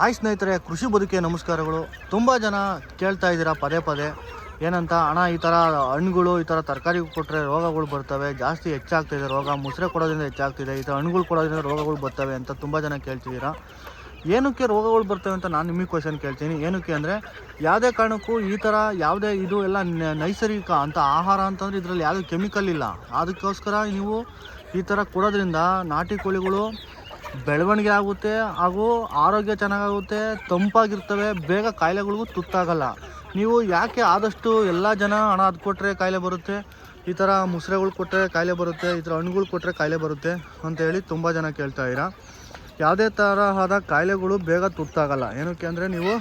Hi ಸ್ನೇಹಿತರೆ, ಕೃಷಿ ಬದುಕಿಗೆ ನಮಸ್ಕಾರಗಳು. ತುಂಬ ಜನ ಕೇಳ್ತಾ ಇದ್ದೀರಾ ಪದೇ ಪದೇ ಏನಂತ, ಅಣ್ಣ ಈ ಥರ ಹಣ್ಣುಗಳು ಈ ಥರ ತರಕಾರಿ ಕೊಟ್ಟರೆ ರೋಗಗಳು ಬರ್ತವೆ, ಜಾಸ್ತಿ ಹೆಚ್ಚಾಗ್ತಿದೆ ರೋಗ, ಮುಸ್ರೆ ಕೊಡೋದ್ರಿಂದ ಹೆಚ್ಚಾಗ್ತಿದೆ, ಈ ಥರ ಹಣ್ಣುಗಳು ಕೊಡೋದ್ರಿಂದ ರೋಗಗಳು ಬರ್ತವೆ ಅಂತ ತುಂಬ ಜನ ಕೇಳ್ತಿದ್ದೀರಾ. ಏನಕ್ಕೆ ರೋಗಗಳು ಬರ್ತವೆ ಅಂತ ನಾನು ನಿಮಗೆ ಕ್ವಶನ್ ಕೇಳ್ತೀನಿ. ಏನಕ್ಕೆ ಅಂದರೆ, ಯಾವುದೇ ಕಾರಣಕ್ಕೂ ಈ ಥರ ಯಾವುದೇ ಇದು ಎಲ್ಲ ನೈಸರ್ಗಿಕ ಅಂತ ಆಹಾರ ಅಂತಂದರೆ ಇದರಲ್ಲಿ ಯಾವುದೇ ಕೆಮಿಕಲ್ ಇಲ್ಲ. ಅದಕ್ಕೋಸ್ಕರ ನೀವು ಈ ಥರ ಕೊಡೋದ್ರಿಂದ ನಾಟಿ ಕೋಳಿಗಳು ಬೆಳವಣಿಗೆ ಆಗುತ್ತೆ ಹಾಗೂ ಆರೋಗ್ಯ ಚೆನ್ನಾಗಾಗುತ್ತೆ, ತಂಪಾಗಿರ್ತವೆ, ಬೇಗ ಕಾಯಿಲೆಗಳಿಗೂ ತುತ್ತಾಗಲ್ಲ. ನೀವು ಯಾಕೆ ಆದಷ್ಟು ಎಲ್ಲ ಜನ ಹಣ ಅದು ಕೊಟ್ಟರೆ ಕಾಯಿಲೆ ಬರುತ್ತೆ, ಈ ಥರ ಮುಸ್ರೆಗಳು ಕೊಟ್ಟರೆ ಕಾಯಿಲೆ ಬರುತ್ತೆ, ಈ ಥರ ಹಣ್ಣುಗಳು ಕೊಟ್ಟರೆ ಕಾಯಿಲೆ ಬರುತ್ತೆ ಅಂತೇಳಿ ತುಂಬ ಜನ ಕೇಳ್ತಾ ಇದ್ದೀರಾ. ಯಾವುದೇ ತರಹದ ಕಾಯಿಲೆಗಳು ಬೇಗ ತುತ್ತಾಗಲ್ಲ. ಏನಕ್ಕೆ ಅಂದರೆ, ನೀವು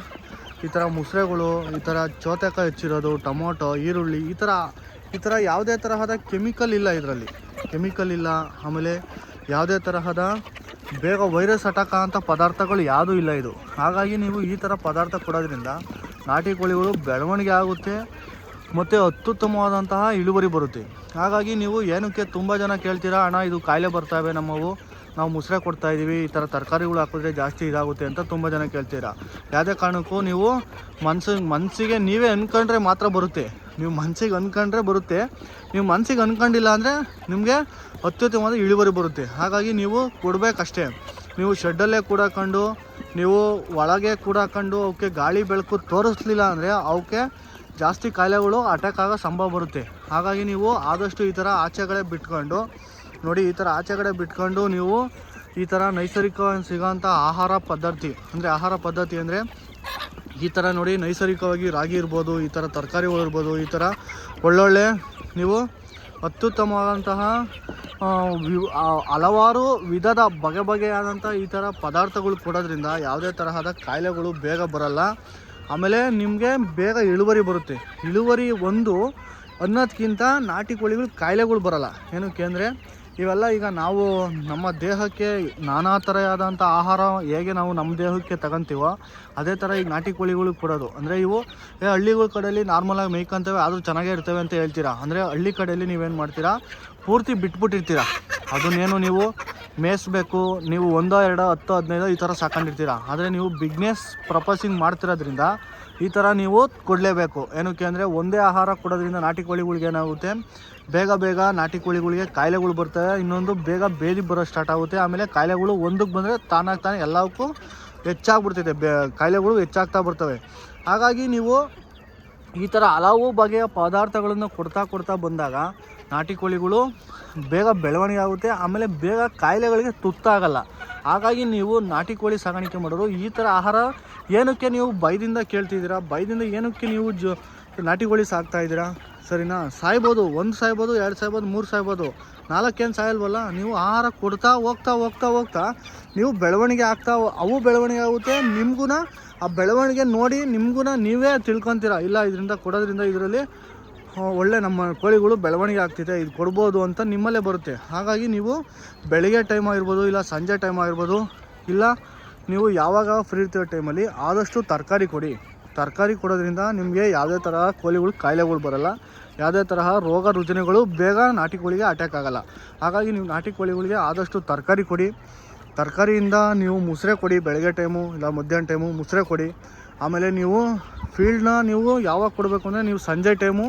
ಈ ಥರ ಮುಸ್ರೆಗಳು, ಈ ಥರ ಚೋತೆಕಾಯಿ ಹೆಚ್ಚಿರೋದು, ಟೊಮೊಟೊ, ಈರುಳ್ಳಿ, ಈ ಥರ ಯಾವುದೇ ತರಹದ ಕೆಮಿಕಲ್ ಇಲ್ಲ, ಇದರಲ್ಲಿ ಕೆಮಿಕಲ್ ಇಲ್ಲ. ಆಮೇಲೆ ಯಾವುದೇ ತರಹದ ಬೇಗ ವೈರಸ್ ಅಟ್ಯಾಕ್ ಅಂತ ಪದಾರ್ಥಗಳು ಯಾವುದೂ ಇಲ್ಲ ಇದು. ಹಾಗಾಗಿ ನೀವು ಈ ಥರ ಪದಾರ್ಥ ಕೊಡೋದ್ರಿಂದ ನಾಟಿ ಕೋಳಿಗಳು ಬೆಳವಣಿಗೆ ಆಗುತ್ತೆ ಮತ್ತು ಅತ್ಯುತ್ತಮವಾದಂತಹ ಇಳುವರಿ ಬರುತ್ತೆ. ಹಾಗಾಗಿ ನೀವು ಏನಕ್ಕೆ ತುಂಬ ಜನ ಕೇಳ್ತೀರಾ, ಅಣ್ಣ ಇದು ಕಾಯಿಲೆ ಬರ್ತವೆ ನಮ್ಮವು, ನಾವು ಮುಸ್ರೆ ಕೊಡ್ತಾಯಿದ್ದೀವಿ, ಈ ಥರ ತರಕಾರಿಗಳು ಹಾಕಿದ್ರೆ ಜಾಸ್ತಿ ಇದಾಗುತ್ತೆ ಅಂತ ತುಂಬ ಜನ ಕೇಳ್ತೀರಾ. ಯಾವುದೇ ಕಾರಣಕ್ಕೂ ನೀವು ಮನಸ್ಸಿಗೆ ನೀವೇ ಅಂದ್ಕೊಂಡ್ರೆ ಮಾತ್ರ ಬರುತ್ತೆ. ನೀವು ಮನಸ್ಸಿಗೆ ಅಂದ್ಕೊಂಡ್ರೆ ಬರುತ್ತೆ, ನೀವು ಮನಸ್ಸಿಗೆ ಅಂದ್ಕೊಂಡಿಲ್ಲ ಅಂದರೆ ನಿಮಗೆ ಅತ್ಯುತ್ತಮವಾದ ಇಳುವರಿ ಬರುತ್ತೆ. ಹಾಗಾಗಿ ನೀವು ಕೊಡಬೇಕಷ್ಟೇ. ನೀವು ಶೆಡ್ಡಲ್ಲೇ ಕೂಡಾಕೊಂಡು, ನೀವು ಒಳಗೆ ಕೂಡಾಕೊಂಡು ಅವಕ್ಕೆ ಗಾಳಿ ಬೆಳಕು ತೋರಿಸ್ಲಿಲ್ಲ ಅಂದರೆ ಅವಕ್ಕೆ ಜಾಸ್ತಿ ಕಾಯಿಲೆಗಳು ಅಟ್ಯಾಕ್ ಆಗೋ ಸಂಭವ ಬರುತ್ತೆ. ಹಾಗಾಗಿ ನೀವು ಆದಷ್ಟು ಈ ಥರ ಆಚೆಗಡೆ ಬಿಟ್ಕೊಂಡು ನೋಡಿ, ಈ ಥರ ಆಚೆಗಡೆ ಬಿಟ್ಕೊಂಡು ನೀವು ಈ ಥರ ನೈಸರ್ಗಿಕವಾಗಿ ಸಿಗೋಂಥ ಆಹಾರ ಪದ್ಧತಿ ಅಂದರೆ ಈ ಥರ ನೋಡಿ, ನೈಸರ್ಗಿಕವಾಗಿ ರಾಗಿ ಇರ್ಬೋದು, ಈ ಥರ ತರಕಾರಿಗಳು ಇರ್ಬೋದು, ಈ ಥರ ಒಳ್ಳೊಳ್ಳೆ ನೀವು ಅತ್ಯುತ್ತಮವಾದಂತಹ ಹಲವಾರು ವಿಧದ ಬಗೆಯಾದಂಥ ಈ ಥರ ಪದಾರ್ಥಗಳು ಕೊಡೋದ್ರಿಂದ ಯಾವುದೇ ತರಹದ ಕಾಯಿಲೆಗಳು ಬೇಗ ಬರಲ್ಲ. ಆಮೇಲೆ ನಿಮಗೆ ಬೇಗ ಇಳುವರಿ ಬರುತ್ತೆ. ಇಳುವರಿ ಒಂದು ಅನ್ನೋದಕ್ಕಿಂತ ನಾಟಿ ಕೋಳಿಗಳು ಕಾಯಿಲೆಗಳು ಬರಲ್ಲ. ಏನಕ್ಕೆ ಅಂದರೆ, ಇವೆಲ್ಲ ಈಗ ನಾವು ನಮ್ಮ ದೇಹಕ್ಕೆ ನಾನಾ ಥರವಾದಂಥ ಆಹಾರ ಹೇಗೆ ನಾವು ನಮ್ಮ ದೇಹಕ್ಕೆ ತಗೊಂತೀವೋ ಅದೇ ಥರ ಈಗ ನಾಟಿ ಕೋಳಿಗಳು ಕೊಡೋದು. ಅಂದರೆ ಇವು ಹಳ್ಳಿಗಳ ಕಡೆಯಲ್ಲಿ ನಾರ್ಮಲಾಗಿ ಮೇಯ್ಕೊಂತವೆ, ಆದರೂ ಚೆನ್ನಾಗೇ ಇರ್ತವೆ ಅಂತ ಹೇಳ್ತೀರಾ. ಅಂದರೆ ಹಳ್ಳಿ ಕಡೆಯಲ್ಲಿ ನೀವೇನು ಮಾಡ್ತೀರಾ, ಪೂರ್ತಿ ಬಿಟ್ಬಿಟ್ಟಿರ್ತೀರ. ಅದನ್ನೇನು ನೀವು ಮೇಯಿಸ್ಬೇಕು, ನೀವು 1, 2, 10, 15 ಈ ಥರ ಸಾಕೊಂಡಿರ್ತೀರ. ಆದರೆ ನೀವು ಬಿಸ್ನೆಸ್ ಪರ್ಪಸಿಂಗ್ ಮಾಡ್ತಿರೋದ್ರಿಂದ ಈ ಥರ ನೀವು ಕೊಡಲೇಬೇಕು. ಏನಕ್ಕೆ ಅಂದರೆ, ಒಂದೇ ಆಹಾರ ಕೊಡೋದ್ರಿಂದ ನಾಟಿ ಕೋಳಿಗಳಿಗೆ ಏನಾಗುತ್ತೆ, ಬೇಗ ನಾಟಿ ಕೋಳಿಗಳಿಗೆ ಕಾಯಿಲೆಗಳು ಬರ್ತವೆ. ಇನ್ನೊಂದು ಬೇಗ ಬೇದಿ ಬರೋ ಸ್ಟಾರ್ಟ್ ಆಗುತ್ತೆ. ಆಮೇಲೆ ಕಾಯಿಲೆಗಳು ಒಂದಕ್ಕೆ ಬಂದರೆ ತಾನಾಗ್ತಾನೆ ಎಲ್ಲವಕ್ಕೂ ಹೆಚ್ಚಾಗ್ಬಿಡ್ತೈತೆ, ಕಾಯಿಲೆಗಳು ಹೆಚ್ಚಾಗ್ತಾ ಬರ್ತವೆ. ಹಾಗಾಗಿ ನೀವು ಈ ಥರ ಹಲವು ಬಗೆಯ ಪದಾರ್ಥಗಳನ್ನು ಕೊಡ್ತಾ ಬಂದಾಗ ನಾಟಿ ಕೋಳಿಗಳು ಬೇಗ ಬೆಳವಣಿಗೆ ಆಗುತ್ತೆ, ಆಮೇಲೆ ಬೇಗ ಕಾಯಿಲೆಗಳಿಗೆ ತುತ್ತಾಗಲ್ಲ. ಹಾಗಾಗಿ ನೀವು ನಾಟಿ ಕೋಳಿ ಸಾಗಾಣಿಕೆ ಮಾಡೋರು ಈ ಥರ ಆಹಾರ ಏನಕ್ಕೆ ನೀವು ಭಯದಿಂದ ಕೇಳ್ತಿದ್ದೀರಾ, ಭಯದಿಂದ ಏನಕ್ಕೆ ನೀವು ನಾಟಿ ಕೋಳಿ ಸಾಕ್ತಾಯಿದ್ದೀರಾ, ಸರಿನಾ? ಸಾಯ್ಬೋದು, 1 ಸಾಯ್ಬೋದು, 2 ಸಾಯ್ಬೋದು, 3 ಸಾಯ್ಬೋದು, 4 ಏನು ಸಾಯಲ್ವಲ್ಲ. ನೀವು ಆಹಾರ ಕೊಡ್ತಾ ಹೋಗ್ತಾ ನೀವು ಬೆಳವಣಿಗೆ ಅವು ಬೆಳವಣಿಗೆ ಆಗುತ್ತೆ. ನಿಮಗೂ ಆ ಬೆಳವಣಿಗೆ ನೋಡಿ ನೀವೇ ತಿಳ್ಕೊತೀರ, ಇಲ್ಲ ಇದರಿಂದ ಕೊಡೋದ್ರಿಂದ ಇದರಲ್ಲಿ ಒಳ್ಳೆ ನಮ್ಮ ಕೋಳಿಗಳು ಬೆಳವಣಿಗೆ ಆಗ್ತಿದೆ, ಇದು ಕೊಡ್ಬೋದು ಅಂತ ನಿಮ್ಮಲ್ಲೇ ಬರುತ್ತೆ. ಹಾಗಾಗಿ ನೀವು ಬೆಳಿಗ್ಗೆ ಟೈಮ್ ಆಗಿರ್ಬೋದು, ಇಲ್ಲ ಸಂಜೆ ಟೈಮ್ ಆಗಿರ್ಬೋದು, ಇಲ್ಲ ನೀವು ಯಾವಾಗ ಫ್ರೀ ಇರ್ತಿರೋ ಟೈಮಲ್ಲಿ ಆದಷ್ಟು ತರಕಾರಿ ಕೊಡೋದ್ರಿಂದ ನಿಮಗೆ ಯಾವುದೇ ತರಹ ಕೋಳಿಗಳು ಕಾಯಿಲೆಗಳು ಬರಲ್ಲ, ಯಾವುದೇ ತರಹ ರೋಗ ರುಜಿನಗಳು ಬೇಗ ನಾಟಿ ಕೋಳಿಗೆ ಅಟ್ಯಾಕ್ ಆಗಲ್ಲ. ಹಾಗಾಗಿ ನೀವು ನಾಟಿ ಕೋಳಿಗಳಿಗೆ ಆದಷ್ಟು ತರಕಾರಿ ಕೊಡಿ. ತರಕಾರಿಯಿಂದ ನೀವು ಮುಸ್ರೆ ಕೊಡಿ, ಬೆಳಗ್ಗೆ ಟೈಮು ಇಲ್ಲ ಮಧ್ಯಾಹ್ನ ಟೈಮು ಮುಸ್ರೆ ಕೊಡಿ. ಆಮೇಲೆ ನೀವು ಫೀಲ್ಡ್ನ ನೀವು ಯಾವಾಗ ಕೊಡಬೇಕು ಅಂದರೆ, ನೀವು ಸಂಜೆ ಟೈಮು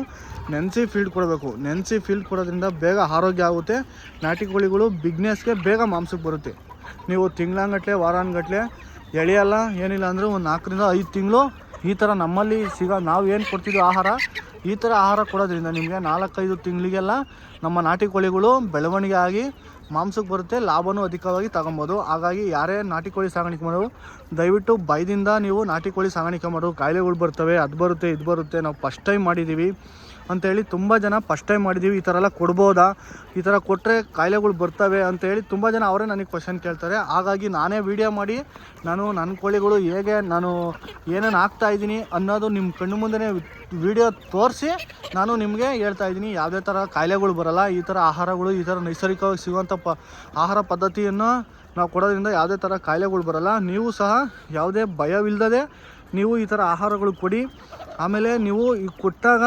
ನೆನೆಸಿ ಫೀಲ್ಡ್ ಕೊಡಬೇಕು. ನೆನೆಸಿ ಫೀಲ್ಡ್ ಕೊಡೋದ್ರಿಂದ ಬೇಗ ಆರೋಗ್ಯ ಆಗುತ್ತೆ. ನಾಟಿ ಕೋಳಿಗಳು ಬಿಗ್ನೆಸ್ಗೆ ಬೇಗ ಮಾಂಸಕ್ಕೆ ಬರುತ್ತೆ. ನೀವು ತಿಂಗಳಾನ್ಗಟ್ಲೆ ವಾರಾನ್ಗಟ್ಲೆ ಎಳೆಯಲ್ಲ, ಏನಿಲ್ಲ ಅಂದರೆ ಒಂದು 4 ರಿಂದ 5 ತಿಂಗಳು ಈ ಥರ ನಮ್ಮಲ್ಲಿ ನಾವು ಏನು ಕೊಡ್ತಿದ್ವಿ ಆಹಾರ, ಈ ಥರ ಆಹಾರ ಕೊಡೋದ್ರಿಂದ ನಿಮಗೆ 4-5 ತಿಂಗಳಿಗೆಲ್ಲ ನಮ್ಮ ನಾಟಿ ಕೋಳಿಗಳು ಬೆಳವಣಿಗೆ ಆಗಿ ಮಾಂಸಕ್ಕೆ ಬರುತ್ತೆ, ಲಾಭನೂ ಅಧಿಕವಾಗಿ ತಗೊಬೋದು. ಹಾಗಾಗಿ ಯಾರೇ ನಾಟಿ ಕೋಳಿ ಸಾಗಾಣಿಕೆ ಮಾಡೋರು ದಯವಿಟ್ಟು ಭಯದಿಂದ ನೀವು ನಾಟಿ ಕೋಳಿ ಸಾಗಾಣಿಕೆ ಮಾಡೋರು, ಕಾಯಿಲೆಗಳು ಬರ್ತವೆ, ಅದು ಬರುತ್ತೆ ಇದು ಬರುತ್ತೆ, ನಾವು ಫಸ್ಟ್ ಟೈಮ್ ಮಾಡಿದ್ದೀವಿ ಅಂತೇಳಿ ತುಂಬ ಜನ ಫಸ್ಟ್ ಟೈಮ್ ಮಾಡಿದ್ದೀವಿ, ಈ ಥರ ಎಲ್ಲ ಕೊಡ್ಬೋದಾ, ಈ ಥರ ಕೊಟ್ಟರೆ ಕಾಯಿಲೆಗಳು ಬರ್ತವೆ ಅಂತೇಳಿ ತುಂಬ ಜನ ಅವರೇ ನನಗೆ ಕ್ವಶನ್ ಕೇಳ್ತಾರೆ. ಹಾಗಾಗಿ ನಾನೇ ವೀಡಿಯೋ ಮಾಡಿ ನನ್ನ ಕೋಳಿಗಳು ಹೇಗೆ ನಾನು ಏನೇನು ಹಾಕ್ತಾಯಿದ್ದೀನಿ ಅನ್ನೋದು ನಿಮ್ಮ ಕಣ್ಣು ಮುಂದೆ ವೀಡಿಯೋ ತೋರಿಸಿ ನಾನು ನಿಮಗೆ ಹೇಳ್ತಾಯಿದ್ದೀನಿ. ಯಾವುದೇ ಥರ ಕಾಯಿಲೆಗಳು ಬರಲ್ಲ. ಈ ಥರ ಆಹಾರಗಳು, ಈ ಥರ ನೈಸರ್ಗಿಕವಾಗಿ ಸಿಗುವಂಥ ಆಹಾರ ಪದ್ಧತಿಯನ್ನು ನಾವು ಕೊಡೋದ್ರಿಂದ ಯಾವುದೇ ಥರ ಕಾಯಿಲೆಗಳು ಬರಲ್ಲ. ನೀವು ಸಹ ಯಾವುದೇ ಭಯವಿಲ್ಲದೆ ನೀವು ಈ ಥರ ಆಹಾರಗಳು ಕೊಡಿ. ಆಮೇಲೆ ನೀವು ಈಗ ಕೊಟ್ಟಾಗ,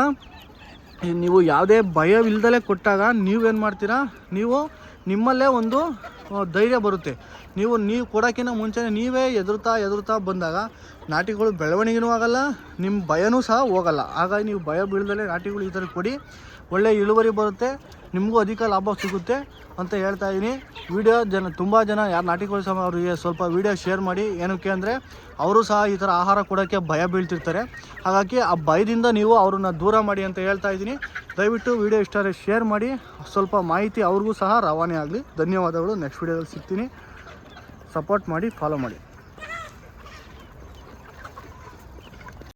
ನೀವು ಯಾವುದೇ ಭಯವಿಲ್ಲದಲೇ ಕೊಟ್ಟಾಗ ನೀವೇನು ಮಾಡ್ತೀರಾ, ನೀವು ನಿಮ್ಮಲ್ಲೇ ಒಂದು ಧೈರ್ಯ ಬರುತ್ತೆ. ನೀವು ಕೊಡೋಕ್ಕಿಂತ ಮುಂಚೆ ನೀವೇ ಎದುರುತ್ತಾ ಬಂದಾಗ ನಾಟಿಗಳು ಬೆಳವಣಿಗೆನೂ ಆಗಲ್ಲ, ನಿಮ್ಮ ಭಯನೂ ಸಹ ಹೋಗಲ್ಲ. ಹಾಗಾಗಿ ನೀವು ಭಯ ಬೀಳ್ದಲೇ ನಾಟಿಗಳು ಈ ಥರ ಕೊಡಿ, ಒಳ್ಳೆ ಇಳುವರಿ ಬರುತ್ತೆ, ನಿಮಗೂ ಅಧಿಕ ಲಾಭ ಸಿಗುತ್ತೆ ಅಂತ ಹೇಳ್ತಾ ಇದ್ದೀನಿ. ತುಂಬ ಜನ ಯಾರು ನಾಟಿಗಳು ಸಹ ಅವರಿಗೆ ಸ್ವಲ್ಪ ವೀಡಿಯೋ ಶೇರ್ ಮಾಡಿ. ಏನಕ್ಕೆ ಅಂದರೆ ಅವರು ಸಹ ಈ ಥರ ಆಹಾರ ಕೊಡೋಕ್ಕೆ ಭಯ ಬೀಳ್ತಿರ್ತಾರೆ. ಹಾಗಾಗಿ ಆ ಭಯದಿಂದ ನೀವು ಅವ್ರನ್ನ ದೂರ ಮಾಡಿ ಅಂತ ಹೇಳ್ತಾ ಇದ್ದೀನಿ. ದಯವಿಟ್ಟು ವೀಡಿಯೋ ಇಷ್ಟ ಆದರೆ ಶೇರ್ ಮಾಡಿ, ಸ್ವಲ್ಪ ಮಾಹಿತಿ ಅವ್ರಿಗೂ ಸಹ ರವಾನೆ ಆಗಲಿ. ಧನ್ಯವಾದಗಳು. ನೆಕ್ಸ್ಟ್ ವೀಡಿಯೋದಲ್ಲಿ ಸಿಗ್ತೀನಿ. ಸಪೋರ್ಟ್ ಮಾಡಿ, ಫಾಲೋ ಮಾಡಿ.